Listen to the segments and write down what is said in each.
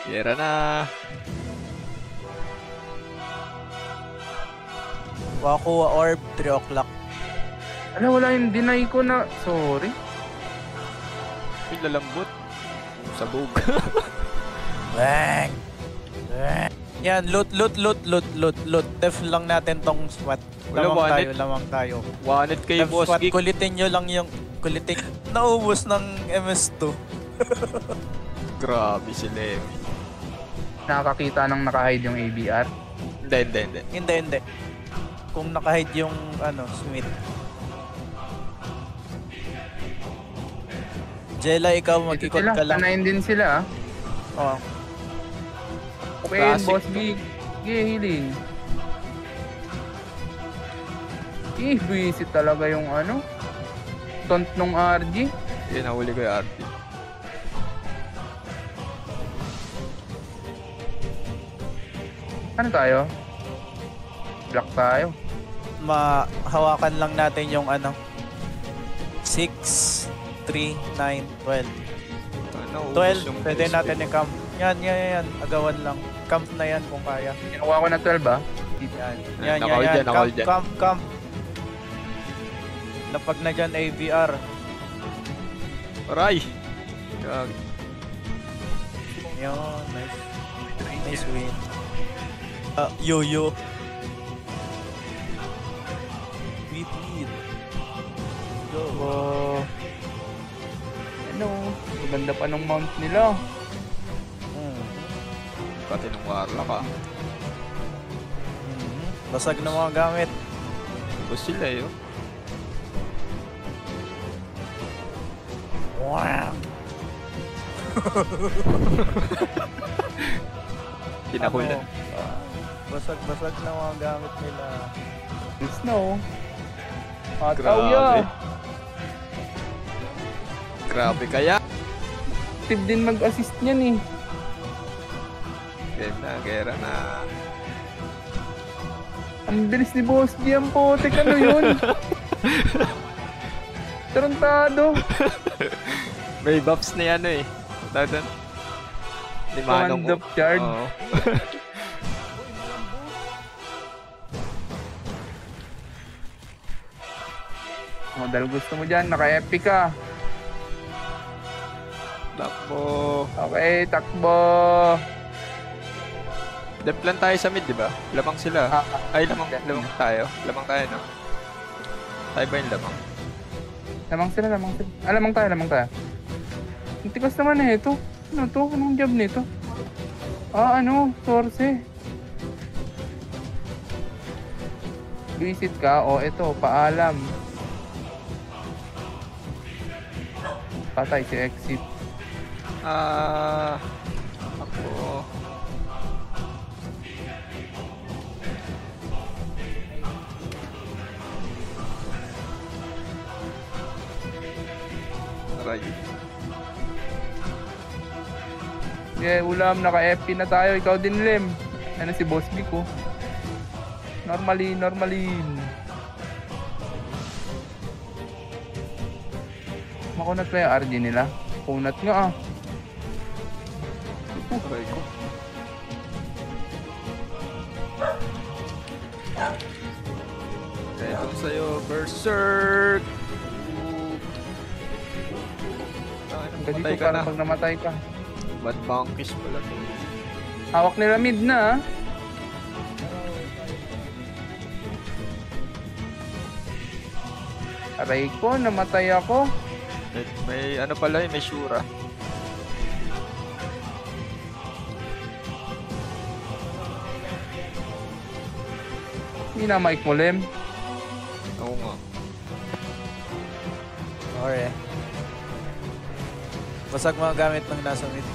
Gera na. Wakuha orb, 3 o'clock. Ala, wala yung deny ko na. Sorry. Uy, lalambot. Sabog. Bang! Bang! Yan, loot. Def lang natin tong SWAT. Lamang tayo. Wanted kayo, Def boss SWAT, geek. kulitin nyo lang yung... Kulitin. Naubos ng MS2. Grabe si Lemmy. Nakakakita ng naka-hide yung ABR. Hindi. Hindi. Kung nakahide yung, Smith. Jella, ikaw mag-ikot ka lang. Panayin din sila, Oh. Okay, Classic boss to. big. Healing. Buisit talaga yung taunt nung RG. Yan, nahuli ko yung RP. Ano tayo? Black tayo. Mahawakan lang natin yung 6, 3, 9, 12. 12, pwede natin i-camp. Yan. Agawan lang. Camp na yan kung kaya. Kinuha ko na 12 Yan. Nakall dyan. Camp. Lapag na dyan, AVR. Aray! Gag. Yan, nice. Nice win. Yo. Beat. Go. Maganda pa nung mount nila. Pati nung warlock ah. Basag na mga gamit. Boss sila eh. Wow. Kinakulan. Basag na mga gamit nila. Snow. Grabe. Grabe kaya. Active din mag-assist niyan eh. Gera na. Ang bilis ni Boss D ang potek. Ano yun? Tarantado. May buffs na yan eh. Tawag doon. Ni Manong. Command of Shard. Oo. Dahil gusto mo dyan, naka-epic ka. Takbo. Okay, takbo. Dep lang tayo sa mid, di ba? Lamang sila. Ay, lamang tayo. Lamang tayo, no? Tayo ba yung lamang? Lamang sila. Lamang tayo. Ang tigas naman eh, ito. Ano to? Anong job nito? Source. Visit ka, ito, paalam. Patay si exit. Ako. Aray. Yeah, ulam, naka-FP na tayo. Ikaw din, Lem. Ano si Boss Geek, oh. Normalin. Makunat pa yung RG nila. Kunat nga, Aray ko. Ito sa'yo, Berserk! Kasi Patay ito ka para na. pag namatay ka. Bad monkeys pala to. Hawak nila mid na, Aray ko, namatay ako. May ano pala may Shura. Hindi na mic mo, Lem. Oo nga. Okay. Basag mga gamit ng nasa mid.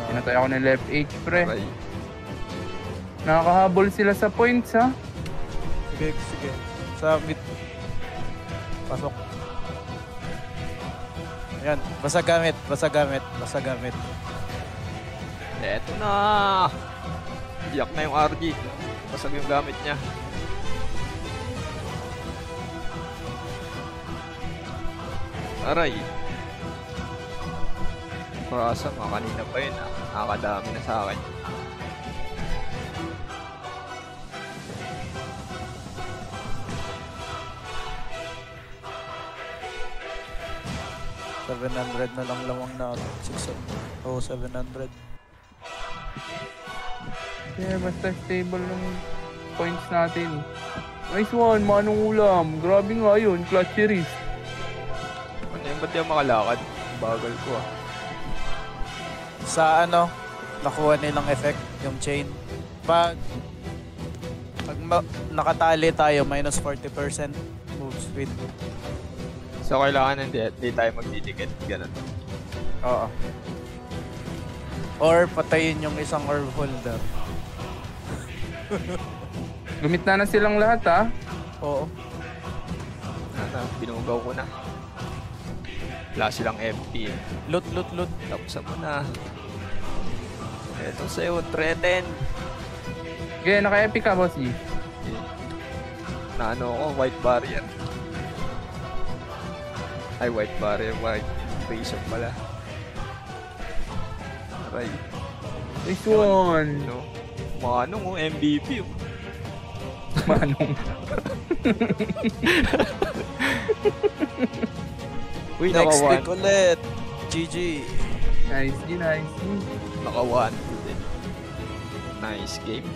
Pinatay ako ng left H, pre. Aray. Nakakahabol sila sa points, ha? Sige. Sa mid. Pasok. Ayan, basag gamit. Eto na! Iyak na yung RG. Basag yung gamit niya. Aray. Kurasa, kanina pa yun ah. Nakakadami na sa akin. $700 na lang lamang na 600. Oh, 700. Yeah, basta stable ng points natin. Nice one, manong ulam. Grabe nga yun, clutch series. Ano yun, ba't di ako makalakad? Bagal ko ah. Sa ano, nakuha nilang effect, yung chain. Pag nakatali tayo, minus 40% move speed. So kailangan hindi tayo magdidikit, ganun. Oo. Or patayin yung isang orb holder. Gumit na silang lahat ha. Oo. Ano, binugaw ko na. Wala silang FP eh. Loot. Tapos mo na. Ito sa'yo, threaten. Okay, naka-epic ka, boss G. Na ano ko, white barrier. Ay, white barrier, white invasion pala. Aray. Nice one. No? Manong oh, MVP oh. Manong. Uy, Next naka-1. week ulit. GG. Nice G, nice G. Naka-1 din. Nice game.